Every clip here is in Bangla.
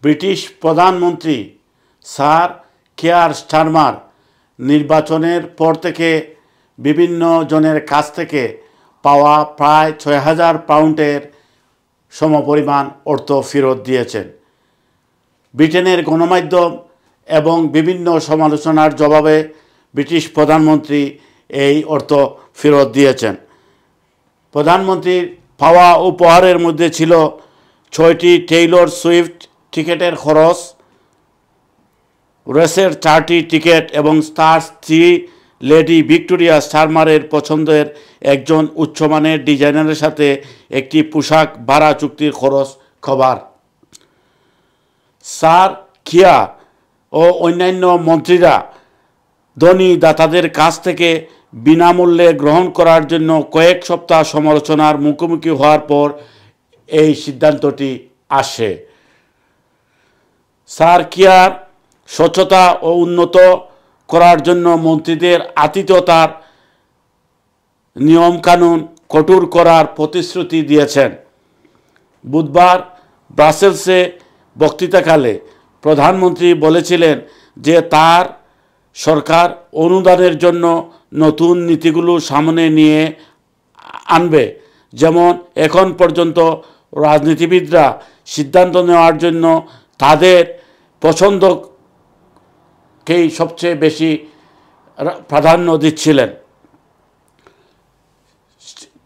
ব্রিটিশ প্রধানমন্ত্রী স্যার কিয়ার স্টারমার নির্বাচনের পর থেকে বিভিন্ন জনের কাছ থেকে পাওয়া প্রায় ৬,০০০ পাউন্ডের সমপরিমাণ অর্থ ফেরত দিয়েছেন। ব্রিটেনের গণমাধ্যম এবং বিভিন্ন সমালোচনার জবাবে ব্রিটিশ প্রধানমন্ত্রী এই অর্থ ফেরত দিয়েছেন। প্রধানমন্ত্রীর পাওয়া উপহারের মধ্যে ছিল ৬টি টেইলর সুইফট টিকেটের খরচ, রেসের 4টি টিকেট এবং তার স্ত্রী লেডি ভিক্টোরিয়া স্টারমারের পছন্দের একজন উচ্চমানের ডিজাইনারের সাথে একটি পোশাক ভাড়া চুক্তির খরচ কভার। স্যার কিয়া ও অন্যান্য মন্ত্রীরা ধনী দাতাদের কাছ থেকে বিনামূল্যে গ্রহণ করার জন্য কয়েক সপ্তাহ সমালোচনার মুখোমুখি হওয়ার পর এই সিদ্ধান্তটি আসে। স্যার কিয়ার স্বচ্ছতা ও উন্নত করার জন্য মন্ত্রীদের আতিথ্যতার নিয়মকানুন কঠোর করার প্রতিশ্রুতি দিয়েছেন। বুধবার ব্রাসেলসে বক্তৃতাকালে প্রধানমন্ত্রী বলেছিলেন যে তার সরকার অনুদানের জন্য নতুন নীতিগুলো সামনে নিয়ে আনবে, যেমন এখন পর্যন্ত রাজনীতিবিদরা সিদ্ধান্ত নেওয়ার জন্য তাদের পছন্দকেই সবচেয়ে বেশি প্রাধান্য দিচ্ছিলেন।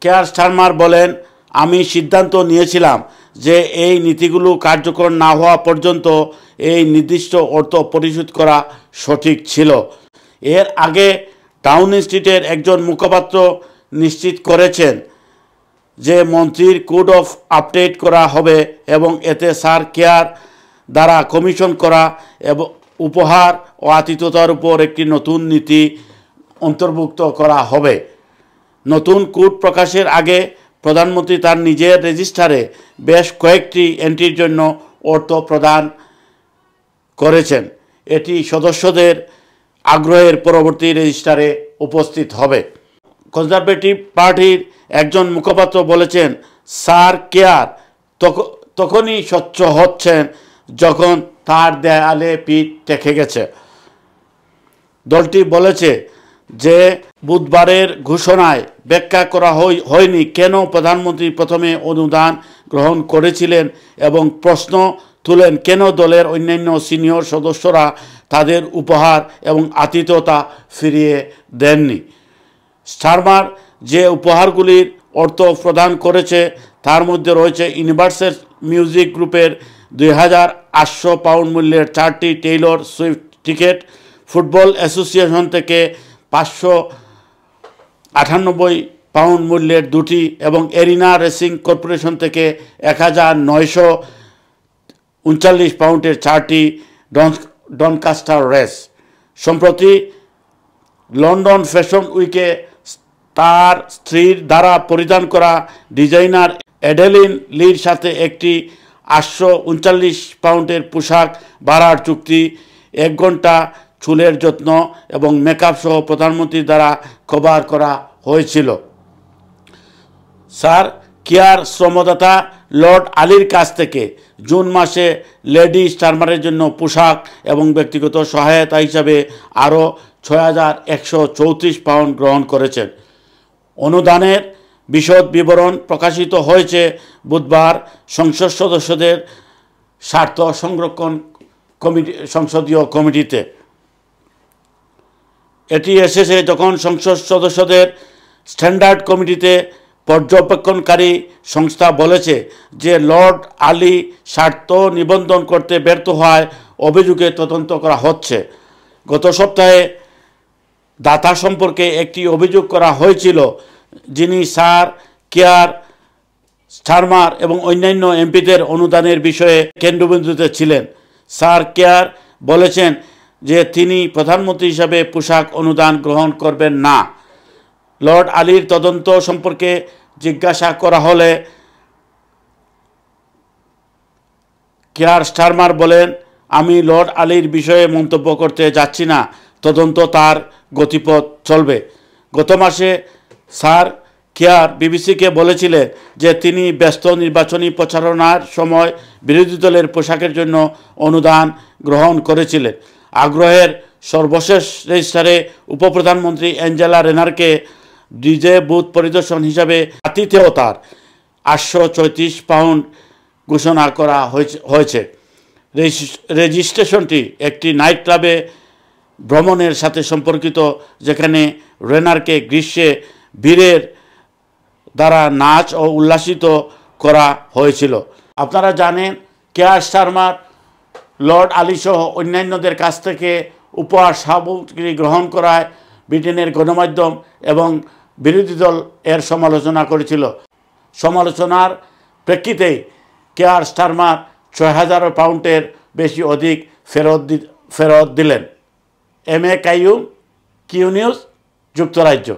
কিয়ার স্টারমার বলেন, আমি সিদ্ধান্ত নিয়েছিলাম যে এই নীতিগুলো কার্যকর না হওয়া পর্যন্ত এই নির্দিষ্ট অর্থ পরিশোধ করা সঠিক ছিল। এর আগে ডাউনিং স্ট্রিটের একজন মুখপাত্র নিশ্চিত করেছেন যে মন্ত্রীর কোড অফ আপডেট করা হবে এবং এতে স্যার কিয়ার দ্বারা কমিশন করা এবং উপহার ও আতিথ্যতার উপর একটি নতুন নীতি অন্তর্ভুক্ত করা হবে। নতুন কোড প্রকাশের আগে প্রধানমন্ত্রী তার নিজের রেজিস্টারে বেশ কয়েকটি এন্ট্রির জন্য অর্থ প্রদান করেছেন। এটি সদস্যদের আগ্রহের পরবর্তী রেজিস্টারে উপস্থিত হবে। কনজারভেটিভ পার্টির একজন মুখপাত্র বলেছেন, স্যার কিয়ার তখনই স্বচ্ছ হচ্ছেন যখন তার দেয়ালে পিঠ ঠেকে গেছে। দলটি বলেছে যে বুধবারের ঘোষণায় ব্যাখ্যা করা হয়নি কেন প্রধানমন্ত্রী প্রথমে অনুদান গ্রহণ করেছিলেন এবং প্রশ্ন তুলেন কেন দলের অন্যান্য সিনিয়র সদস্যরা তাদের উপহার এবং আতিথ্যতা ফিরিয়ে দেননি। স্টারমার যে উপহারগুলির অর্থ প্রদান করেছে তার মধ্যে রয়েছে ইউনিভার্সাল মিউজিক গ্রুপের 2,800 পাউন্ড মূল্যের 4টি Taylor Swift ticket, football association থেকে 598 পাউন্ড মূল্যের 2টি এবং এরিনা রেসিং কর্পোরেশন থেকে 1,939 পাউন্ডের 4টি ডনকাস্টার রেস। সম্প্রতি লন্ডন ফ্যাশন উইকে তার স্ত্রীর দ্বারা পরিধান করা ডিজাইনার অ্যাডেলিন লির সাথে একটি 839 পাউন্ডের পোশাক ভাড়ার চুক্তি, 1 ঘন্টা চুলের যত্ন এবং মেকআপ সহ প্রধানমন্ত্রীর দ্বারা কভার করা হয়েছিল। স্যার কিয়ার শ্রমদাতা লর্ড আলির কাছ থেকে জুন মাসে লেডি স্টারমারের জন্য পোশাক এবং ব্যক্তিগত সহায়তা হিসাবে আরও 6,134 পাউন্ড গ্রহণ করেছেন। অনুদানের বিশদ বিবরণ প্রকাশিত হয়েছে বুধবার সংসদ সদস্যদের স্বার্থ সংরক্ষণ সংসদীয় কমিটিতে। এটি এসেছে যখন সংসদ সদস্যদের স্ট্যান্ডার্ড কমিটিতে পর্যবেক্ষণকারী সংস্থা বলেছে যে লর্ড আলী স্বার্থ নিবন্ধন করতে ব্যর্থ হওয়ায় অভিযোগে তদন্ত করা হচ্ছে। গত সপ্তাহে দাতা সম্পর্কে একটি অভিযোগ করা হয়েছিল যিনি স্যার কিয়ার স্টারমার এবং অন্যান্য এমপিদের অনুদানের বিষয়ে কেন্দ্রবিন্দুতে ছিলেন। স্যার কিয়ার বলেছেন যে তিনি প্রধানমন্ত্রী হিসাবে পোশাক অনুদান গ্রহণ করবেন না। লর্ড আলীর তদন্ত সম্পর্কে জিজ্ঞাসা করা হলে কিয়ার স্টারমার বলেন, আমি লর্ড আলীর বিষয়ে মন্তব্য করতে যাচ্ছি না, তদন্ত তার গতিপথ চলবে। গত মাসে স্যার কেয়ার বিবিসিকে বলেছিলেন যে তিনি ব্যস্ত নির্বাচনী প্রচারণার সময় বিরোধী দলের পোশাকের জন্য অনুদান গ্রহণ করেছিলেন। আগ্রহের সর্বশেষ রেজিস্টারে উপপ্রধানমন্ত্রী অ্যাঞ্জেলা রেনারকে ডিজে বুথ পরিদর্শন হিসাবে আতিথেয়তার 834 পাউন্ড ঘোষণা করা হয়েছে। রেজিস্ট্রেশনটি একটি নাইট ক্লাবে ভ্রমণের সাথে সম্পর্কিত, যেখানে রেনারকে গ্রীষ্মে বীরের দ্বারা নাচ ও উল্লাসিত করা হয়েছিল। আপনারা জানেন কেয়ার স্টারমার লর্ড আলীসহ অন্যান্যদের কাছ থেকে উপহার সামগ্রী গ্রহণ করায় ব্রিটেনের গণমাধ্যম এবং বিরোধী দল এর সমালোচনা করেছিল। সমালোচনার প্রেক্ষিতেই কেয়ার স্টারমার 6000 পাউন্ডের বেশি অধিক ফেরত দিলেন। M A Qayyum, Q news, যুক্তরাজ্য।